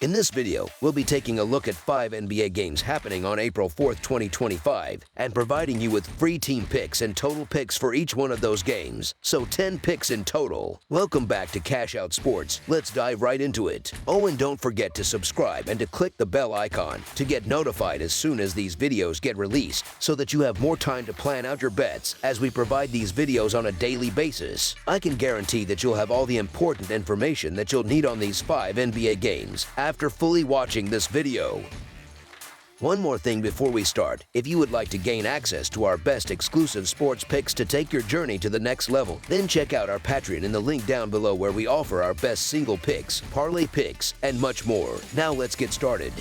In this video, we'll be taking a look at 5 NBA games happening on April 4th, 2025, and providing you with free team picks and total picks for each one of those games, so 10 picks in total. Welcome back to Cash Out Sports. Let's dive right into it. Oh, and don't forget to subscribe and to click the bell icon to get notified as soon as these videos get released, so that you have more time to plan out your bets as we provide these videos on a daily basis. I can guarantee that you'll have all the important information that you'll need on these 5 NBA games after fully watching this video. One more thing before we start. If you would like to gain access to our best exclusive sports picks to take your journey to the next level, then check out our Patreon in the link down below, where we offer our best single picks, parlay picks, and much more. Now let's get started.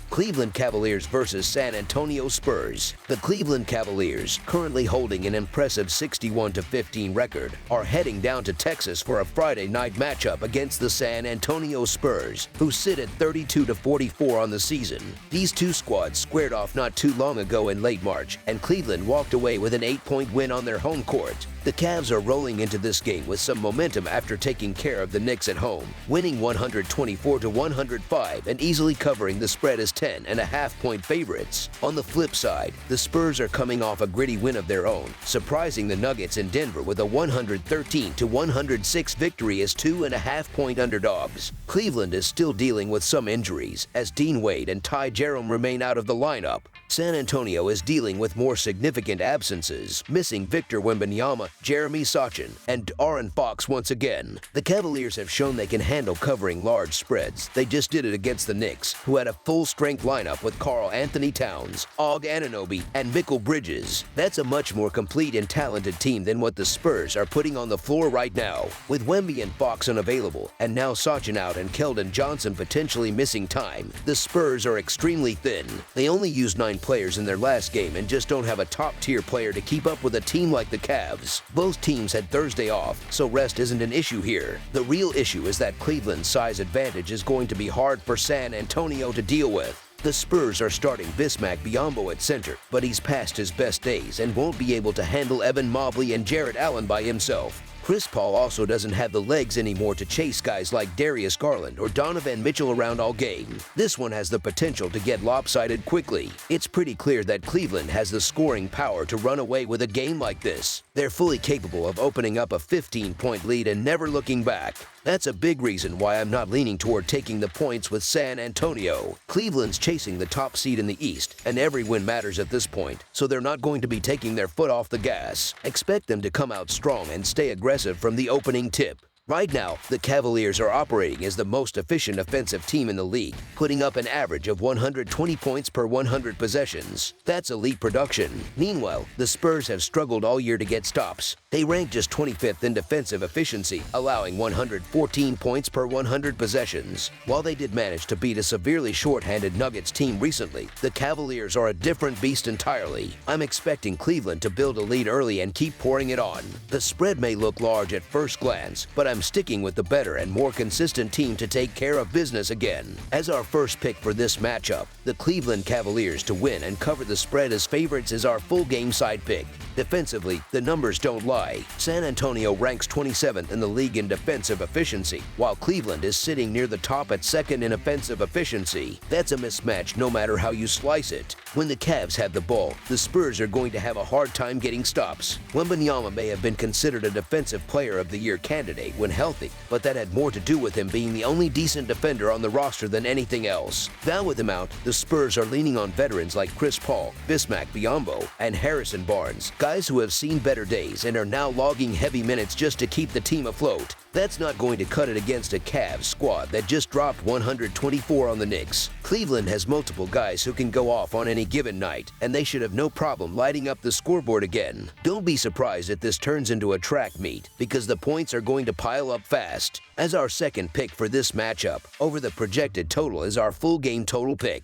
Cleveland Cavaliers versus San Antonio Spurs. The Cleveland Cavaliers, currently holding an impressive 61-15 record, are heading down to Texas for a Friday night matchup against the San Antonio Spurs, who sit at 32-44 on the season. These two squads squared off not too long ago in late March, and Cleveland walked away with an 8-point win on their home court. The Cavs are rolling into this game with some momentum after taking care of the Knicks at home, winning 124-105 and easily covering the spread as 10.5-point favorites. On the flip side, the Spurs are coming off a gritty win of their own, surprising the Nuggets in Denver with a 113-106 victory as 2.5-point underdogs. Cleveland is still dealing with some injuries, as Dean Wade and Ty Jerome remain out of the lineup. San Antonio is dealing with more significant absences, missing Victor Wembanyama, Jeremy Sochan, and Aaron Fox once again. The Cavaliers have shown they can handle covering large spreads. They just did it against the Knicks, who had a full-strength lineup with Karl Anthony Towns, Og Anunoby, and Mikal Bridges. That's a much more complete and talented team than what the Spurs are putting on the floor right now. With Wemby and Fox unavailable, and now Sochan out and Keldon Johnson potentially missing time, the Spurs are extremely thin. They only used 9 players in their last game and just don't have a top-tier player to keep up with a team like the Cavs. Both teams had Thursday off, so rest isn't an issue here. The real issue is that Cleveland's size advantage is going to be hard for San Antonio to deal with. The Spurs are starting Bismack Biyombo at center, but he's past his best days and won't be able to handle Evan Mobley and Jarrett Allen by himself. Chris Paul also doesn't have the legs anymore to chase guys like Darius Garland or Donovan Mitchell around all game. This one has the potential to get lopsided quickly. It's pretty clear that Cleveland has the scoring power to run away with a game like this. They're fully capable of opening up a 15-point lead and never looking back. That's a big reason why I'm not leaning toward taking the points with San Antonio. Cleveland's chasing the top seed in the East, and every win matters at this point, so they're not going to be taking their foot off the gas. Expect them to come out strong and stay aggressive from the opening tip. Right now, the Cavaliers are operating as the most efficient offensive team in the league, putting up an average of 120 points per 100 possessions. That's elite production. Meanwhile, the Spurs have struggled all year to get stops. They rank just 25th in defensive efficiency, allowing 114 points per 100 possessions. While they did manage to beat a severely short-handed Nuggets team recently, the Cavaliers are a different beast entirely. I'm expecting Cleveland to build a lead early and keep pouring it on. The spread may look large at first glance, but I'm sticking with the better and more consistent team to take care of business again. As our first pick for this matchup, the Cleveland Cavaliers to win and cover the spread as favorites is our full game side pick. Defensively, the numbers don't lie. San Antonio ranks 27th in the league in defensive efficiency, while Cleveland is sitting near the top at 2nd in offensive efficiency. That's a mismatch no matter how you slice it. When the Cavs have the ball, the Spurs are going to have a hard time getting stops. Wembanyama may have been considered a Defensive Player of the Year candidate when healthy, but that had more to do with him being the only decent defender on the roster than anything else. Now with him out, the Spurs are leaning on veterans like Chris Paul, Bismack Biyombo, and Harrison Barnes, guys who have seen better days and are now logging heavy minutes just to keep the team afloat. That's not going to cut it against a Cavs squad that just dropped 124 on the Knicks. Cleveland has multiple guys who can go off on any given night, and they should have no problem lighting up the scoreboard again. Don't be surprised if this turns into a track meet, because the points are going to pile up fast. As our second pick for this matchup, over the projected total is our full game total pick.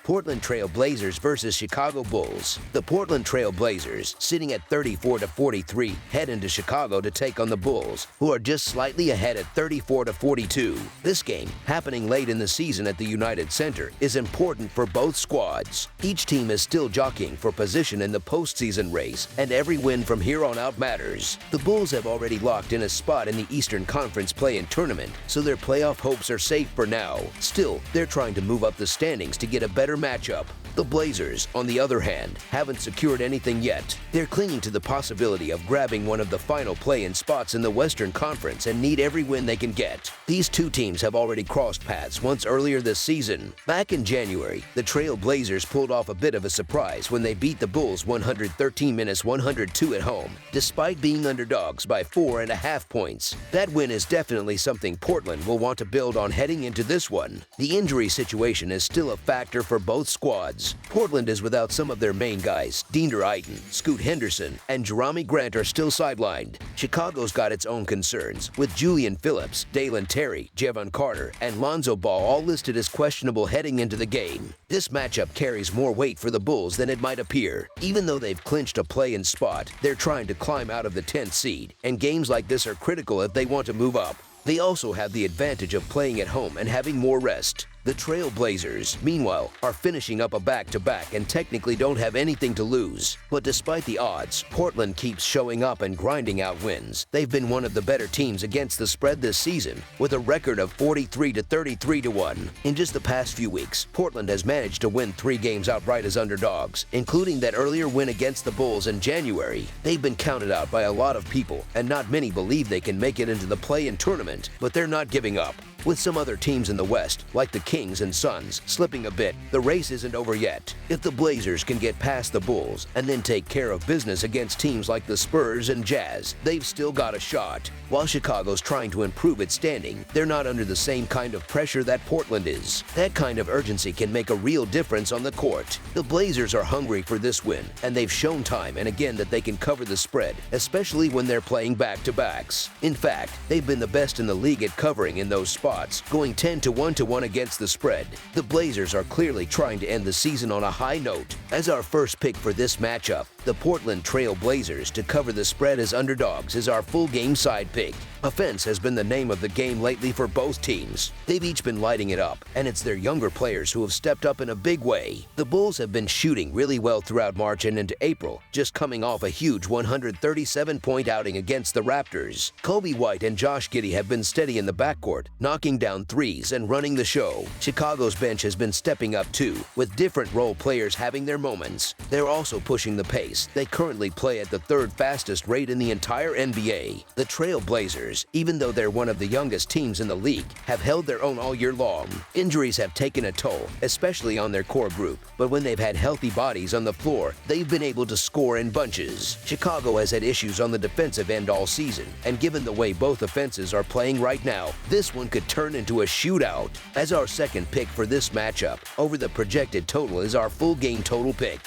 Portland Trail Blazers versus Chicago Bulls. The Portland Trail Blazers, sitting at 34-43, head into Chicago to take on the Bulls, who are just slightly ahead at 34-42. This game, happening late in the season at the United Center, is important for both squads. Each team is still jockeying for position in the postseason race, and every win from here on out matters. The Bulls have already locked in a spot in the Eastern Conference play-in tournament, so their playoff hopes are safe for now. Still, they're trying to move up the standings to get a better matchup. The Blazers, on the other hand, haven't secured anything yet. They're clinging to the possibility of grabbing one of the final play-in spots in the Western Conference and need every win they can get. These two teams have already crossed paths once earlier this season. Back in January, the Trail Blazers pulled off a bit of a surprise when they beat the Bulls 113-102 at home, despite being underdogs by 4.5 points. That win is definitely something Portland will want to build on heading into this one. The injury situation is still a factor for both squads. Portland is without some of their main guys. Deander Ayton, Scoot Henderson, and Jerami Grant are still sidelined. Chicago's got its own concerns, with Julian Phillips, Dalen Terry, Jevon Carter, and Lonzo Ball all listed as questionable heading into the game. This matchup carries more weight for the Bulls than it might appear. Even though they've clinched a play-in spot, they're trying to climb out of the 10th seed, and games like this are critical if they want to move up. They also have the advantage of playing at home and having more rest. The Trail Blazers, meanwhile, are finishing up a back-to-back and technically don't have anything to lose. But despite the odds, Portland keeps showing up and grinding out wins. They've been one of the better teams against the spread this season, with a record of 43-33-1. In just the past few weeks, Portland has managed to win 3 games outright as underdogs, including that earlier win against the Bulls in January. They've been counted out by a lot of people, and not many believe they can make it into the play-in tournament, but they're not giving up. With some other teams in the West, like the Kings and Suns, slipping a bit, the race isn't over yet. If the Blazers can get past the Bulls and then take care of business against teams like the Spurs and Jazz, they've still got a shot. While Chicago's trying to improve its standing, they're not under the same kind of pressure that Portland is. That kind of urgency can make a real difference on the court. The Blazers are hungry for this win, and they've shown time and again that they can cover the spread, especially when they're playing back-to-backs. In fact, they've been the best in the league at covering in those spots, going 10-1 against the spread. The Blazers are clearly trying to end the season on a high note. As our first pick for this matchup, the Portland Trail Blazers to cover the spread as underdogs is our full game side pick. Offense has been the name of the game lately for both teams. They've each been lighting it up, and it's their younger players who have stepped up in a big way. The Bulls have been shooting really well throughout March and into April, just coming off a huge 137-point outing against the Raptors. Kobe White and Josh Giddey have been steady in the backcourt, knocking down threes and running the show. Chicago's bench has been stepping up too, with different role players having their moments. They're also pushing the pace. They currently play at the 3rd fastest rate in the entire NBA. The Trail Blazers, even though they're one of the youngest teams in the league, have held their own all year long. Injuries have taken a toll, especially on their core group, but when they've had healthy bodies on the floor, they've been able to score in bunches. Chicago has had issues on the defensive end all season, and given the way both offenses are playing right now, this one could turn into a shootout. As our second pick for this matchup, over the projected total is our full game total pick.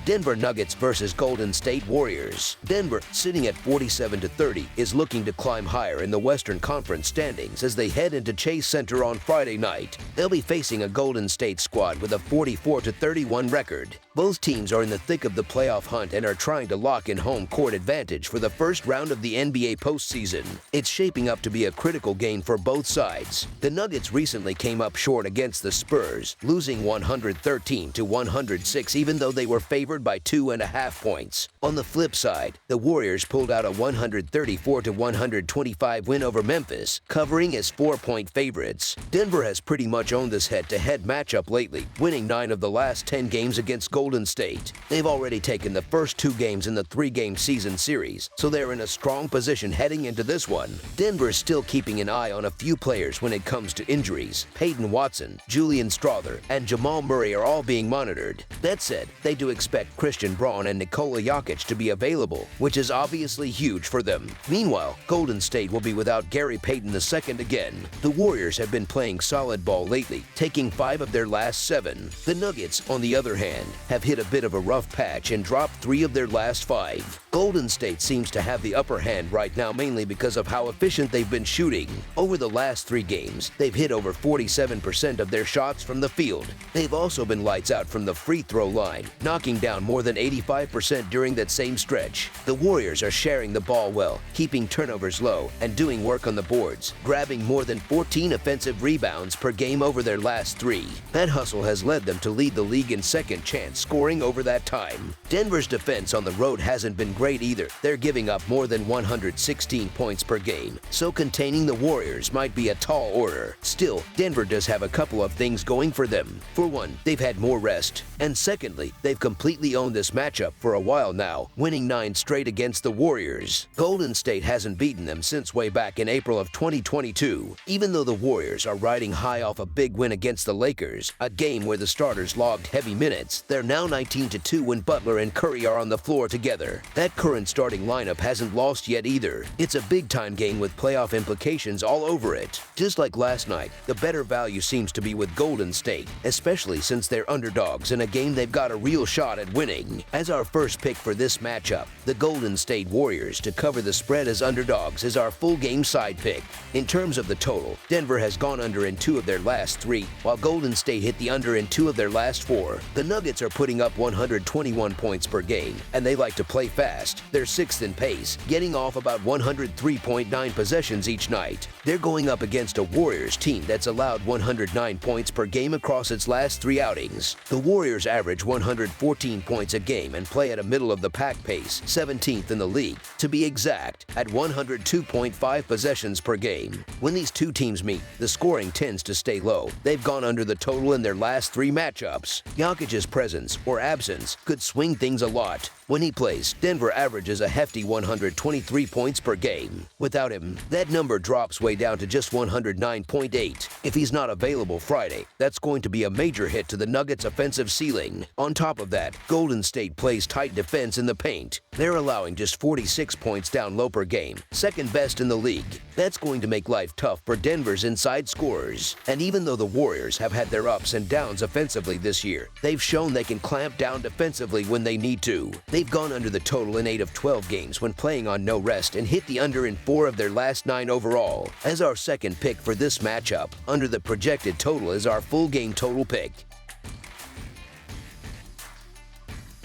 Denver Nuggets versus Golden State Warriors. Denver, sitting at 47-30, is looking to climb higher in the Western Conference standings as they head into Chase Center on Friday night. They'll be facing a Golden State squad with a 44-31 record. Both teams are in the thick of the playoff hunt and are trying to lock in home court advantage for the first round of the NBA postseason. It's shaping up to be a critical game for both sides. The Nuggets recently came up short against the Spurs, losing 113-106 even though they were favored by 2.5 points. On the flip side, the Warriors pulled out a 134-125 win over Memphis, covering as 4-point favorites. Denver has pretty much owned this head-to-head matchup lately, winning 9 of the last 10 games against Golden State. They've already taken the first 2 games in the 3-game season series, so they're in a strong position heading into this one. Denver is still keeping an eye on a few players when it comes to injuries. Peyton Watson, Julian Strawther, and Jamal Murray are all being monitored. That said, they do expect expect Christian Braun and Nikola Jokic to be available, which is obviously huge for them. Meanwhile, Golden State will be without Gary Payton II again. The Warriors have been playing solid ball lately, taking 5 of their last 7. The Nuggets, on the other hand, have hit a bit of a rough patch and dropped 3 of their last 5. Golden State seems to have the upper hand right now mainly because of how efficient they've been shooting. Over the last 3 games, they've hit over 47% of their shots from the field. They've also been lights out from the free throw line, knocking down more than 85% during that same stretch. The Warriors are sharing the ball well, keeping turnovers low, and doing work on the boards, grabbing more than 14 offensive rebounds per game over their last 3. That hustle has led them to lead the league in second chance scoring over that time. Denver's defense on the road hasn't been great either. They're giving up more than 116 points per game, so containing the Warriors might be a tall order. Still, Denver does have a couple of things going for them. For one, they've had more rest, and secondly, they've completely owned this matchup for a while now, winning 9 straight against the Warriors. Golden State hasn't beaten them since way back in April of 2022. Even though the Warriors are riding high off a big win against the Lakers, a game where the starters logged heavy minutes, they're now 19-2 when Butler and Curry are on the floor together. That current starting lineup hasn't lost yet either. It's a big-time game with playoff implications all over it. Just like last night, the better value seems to be with Golden State, especially since they're underdogs in a game they've got a real shot at winning. As our first pick for this matchup, the Golden State Warriors to cover the spread as underdogs is our full game side pick. In terms of the total, Denver has gone under in 2 of their last 3, while Golden State hit the under in 2 of their last 4. The Nuggets are putting up 121 points per game, and they like to play fast. They're 6th in pace, getting off about 103.9 possessions each night. They're going up against a Warriors team that's allowed 109 points per game across its last 3 outings. The Warriors average 114 points a game and play at a middle-of-the-pack pace, 17th in the league, to be exact, at 102.5 possessions per game. When these two teams meet, the scoring tends to stay low. They've gone under the total in their last 3 matchups. Jokic's presence, or absence, could swing things a lot. When he plays, Denver averages a hefty 123 points per game. Without him, that number drops way down to just 109.8. If he's not available Friday, that's going to be a major hit to the Nuggets' offensive ceiling. On top of that, Golden State plays tight defense in the paint. They're allowing just 46 points down low per game, 2nd best in the league. That's going to make life tough for Denver's inside scorers. And even though the Warriors have had their ups and downs offensively this year, they've shown they can clamp down defensively when they need to. They've gone under the total in 8 of 12 games when playing on no rest and hit the under in 4 of their last 9 overall. As our second pick for this matchup, under the projected total is our full game total pick.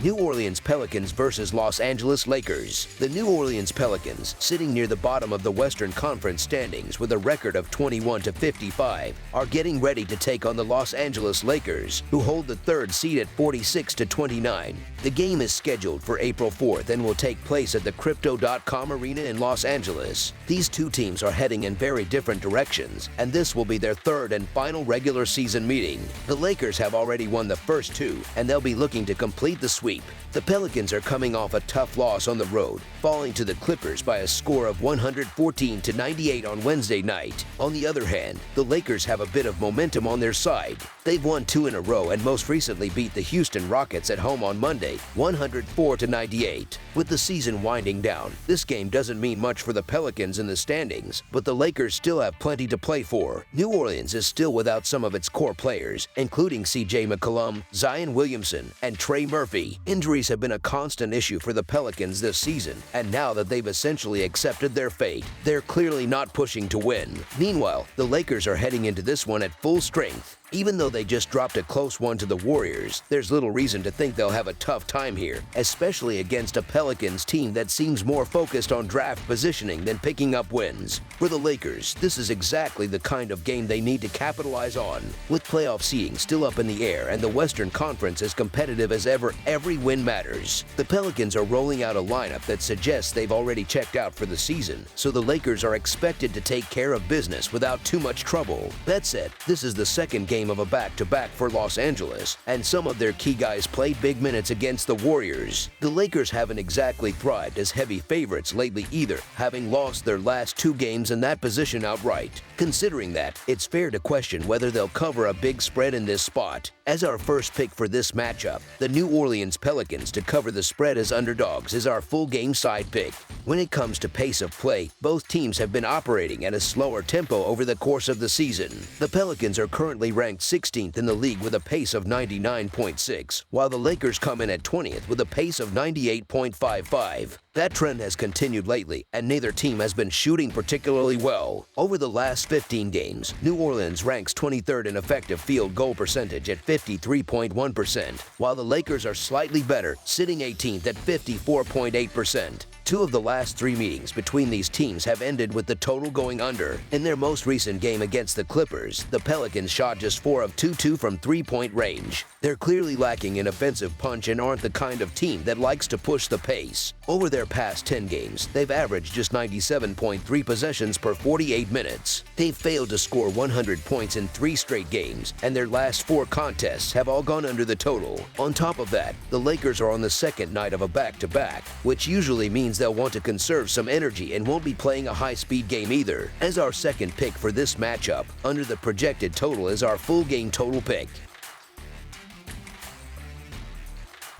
New Orleans Pelicans versus Los Angeles Lakers. The New Orleans Pelicans, sitting near the bottom of the Western Conference standings with a record of 21-55, are getting ready to take on the Los Angeles Lakers, who hold the 3rd seed at 46-29. The game is scheduled for April 4th and will take place at the Crypto.com Arena in Los Angeles. These two teams are heading in very different directions, and this will be their 3rd and final regular season meeting. The Lakers have already won the first 2, and they'll be looking to complete the sweep. The Pelicans are coming off a tough loss on the road, falling to the Clippers by a score of 114-98 on Wednesday night. On the other hand, the Lakers have a bit of momentum on their side. They've won 2 in a row and most recently beat the Houston Rockets at home on Monday, 104-98. With the season winding down, this game doesn't mean much for the Pelicans in the standings, but the Lakers still have plenty to play for. New Orleans is still without some of its core players, including C.J. McCollum, Zion Williamson, and Trey Murphy. Injuries have been a constant issue for the Pelicans this season, and now that they've essentially accepted their fate, they're clearly not pushing to win. Meanwhile, the Lakers are heading into this one at full strength. Even though they just dropped a close one to the Warriors, there's little reason to think they'll have a tough time here, especially against a Pelicans team that seems more focused on draft positioning than picking up wins. For the Lakers, this is exactly the kind of game they need to capitalize on. With playoff seeding still up in the air and the Western Conference as competitive as ever, every win matters. The Pelicans are rolling out a lineup that suggests they've already checked out for the season, so the Lakers are expected to take care of business without too much trouble. That said, this is the second game game of a back-to-back for Los Angeles, and some of their key guys played big minutes against the Warriors. The Lakers haven't exactly thrived as heavy favorites lately either, having lost their last 2 games in that position outright. Considering that, it's fair to question whether they'll cover a big spread in this spot. As our first pick for this matchup, the New Orleans Pelicans to cover the spread as underdogs is our full game side pick. When it comes to pace of play, both teams have been operating at a slower tempo over the course of the season. The Pelicans are currently ranked 16th in the league with a pace of 99.6, while the Lakers come in at 20th with a pace of 98.55. That trend has continued lately, and neither team has been shooting particularly well. Over the last 15 games, New Orleans ranks 23rd in effective field goal percentage at 53.1%, while the Lakers are slightly better, sitting 18th at 54.8%. 2 of the last 3 meetings between these teams have ended with the total going under. In their most recent game against the Clippers, the Pelicans shot just 4 of 22 from three-point range. They're clearly lacking in offensive punch and aren't the kind of team that likes to push the pace. Over their past 10 games, they've averaged just 97.3 possessions per 48 minutes. They've failed to score 100 points in 3 straight games, and their last 4 contests have all gone under the total. On top of that, the Lakers are on the second night of a back-to-back, which usually means they'll want to conserve some energy and won't be playing a high-speed game either. As our second pick for this matchup, under the projected total is our full game total pick.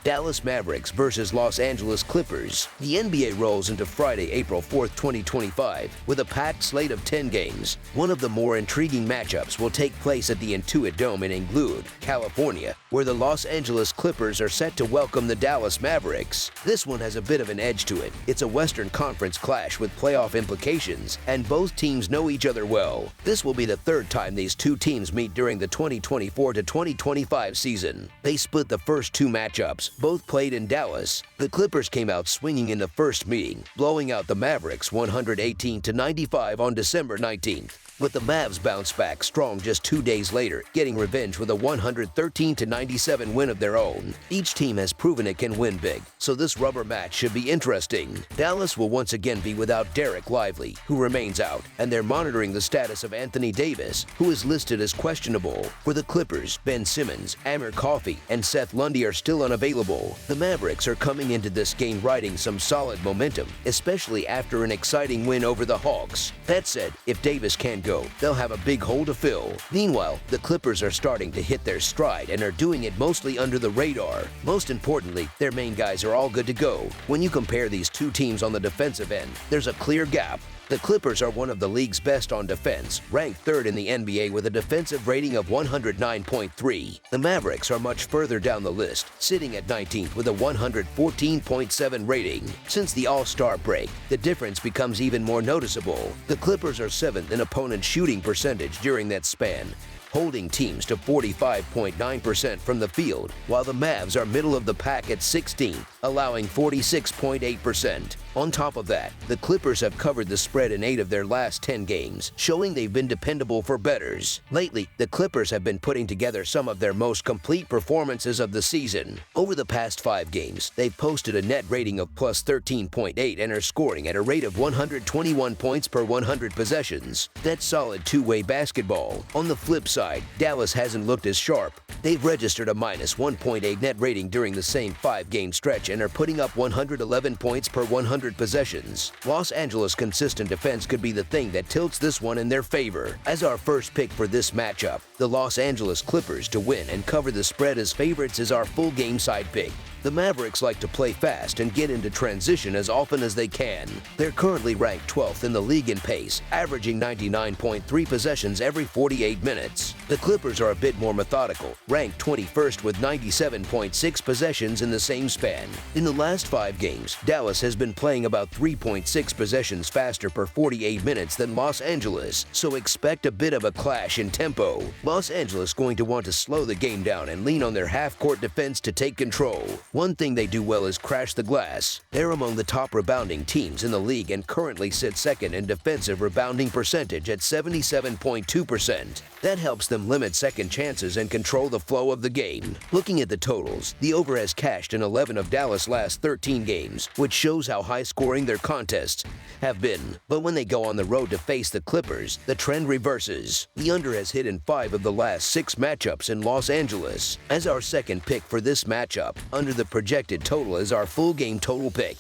Dallas Mavericks versus Los Angeles Clippers. The NBA rolls into Friday, April 4th, 2025, with a packed slate of 10 games. One of the more intriguing matchups will take place at the Intuit Dome in Inglewood, California, where the Los Angeles Clippers are set to welcome the Dallas Mavericks. This one has a bit of an edge to it. It's a Western Conference clash with playoff implications, and both teams know each other well. This will be the 3rd time these 2 teams meet during the 2024 to 2025 season. They split the first 2 matchups, both played in Dallas. The Clippers came out swinging in the first meeting, blowing out the Mavericks 118-95 on December 19th. But the Mavs bounced back strong just 2 days later, getting revenge with a 113-97 win of their own. Each team has proven it can win big, so this rubber match should be interesting. Dallas will once again be without Derek Lively, who remains out, and they're monitoring the status of Anthony Davis, who is listed as questionable. For the Clippers, Ben Simmons, Amir Coffey, and Seth Lundy are still unavailable. The Mavericks are coming into this game riding some solid momentum, especially after an exciting win over the Hawks. That said, if Davis can't go, they'll have a big hole to fill. Meanwhile, the Clippers are starting to hit their stride and are doing it mostly under the radar. Most importantly, their main guys are all good to go. When you compare these 2 teams on the defensive end, there's a clear gap. The Clippers are one of the league's best on defense, ranked 3rd in the NBA with a defensive rating of 109.3. The Mavericks are much further down the list, sitting at 19th with a 114.7 rating. Since the All-Star break, the difference becomes even more noticeable. The Clippers are 7th in opponent shooting percentage during that span, holding teams to 45.9% from the field, while the Mavs are middle of the pack at 16th, allowing 46.8%. On top of that, the Clippers have covered the spread in 8 of their last 10 games, showing they've been dependable for bettors. Lately, the Clippers have been putting together some of their most complete performances of the season. Over the past 5 games, they've posted a net rating of plus 13.8 and are scoring at a rate of 121 points per 100 possessions. That's solid 2-way basketball. On the flip side, Dallas hasn't looked as sharp. They've registered a minus 1.8 net rating during the same 5-game stretch and are putting up 111 points per 100 possessions. Los Angeles' consistent defense could be the thing that tilts this one in their favor. As our first pick for this matchup, the Los Angeles Clippers to win and cover the spread as favorites is our full game side pick. The Mavericks like to play fast and get into transition as often as they can. They're currently ranked 12th in the league in pace, averaging 99.3 possessions every 48 minutes. The Clippers are a bit more methodical, ranked 21st with 97.6 possessions in the same span. In the last 5 games, Dallas has been playing about 3.6 possessions faster per 48 minutes than Los Angeles, so expect a bit of a clash in tempo. Los Angeles going to want to slow the game down and lean on their half-court defense to take control. One thing they do well is crash the glass. They're among the top rebounding teams in the league and currently sit second in defensive rebounding percentage at 77.2%. That helps them limit second chances and control the flow of the game. Looking at the totals, the over has cashed in 11 of Dallas' last 13 games, which shows how high-scoring their contests have been. But when they go on the road to face the Clippers, the trend reverses. The under has hit in 5 of the last 6 matchups in Los Angeles. As our second pick for this matchup, under the projected total is our full game total pick.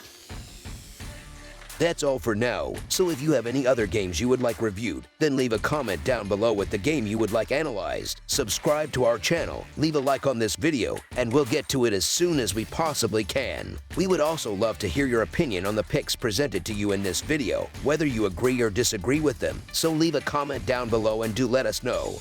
That's all for now, so if you have any other games you would like reviewed, then leave a comment down below with the game you would like analyzed. Subscribe to our channel, leave a like on this video, and we'll get to it as soon as we possibly can. We would also love to hear your opinion on the picks presented to you in this video, whether you agree or disagree with them, so leave a comment down below and do let us know.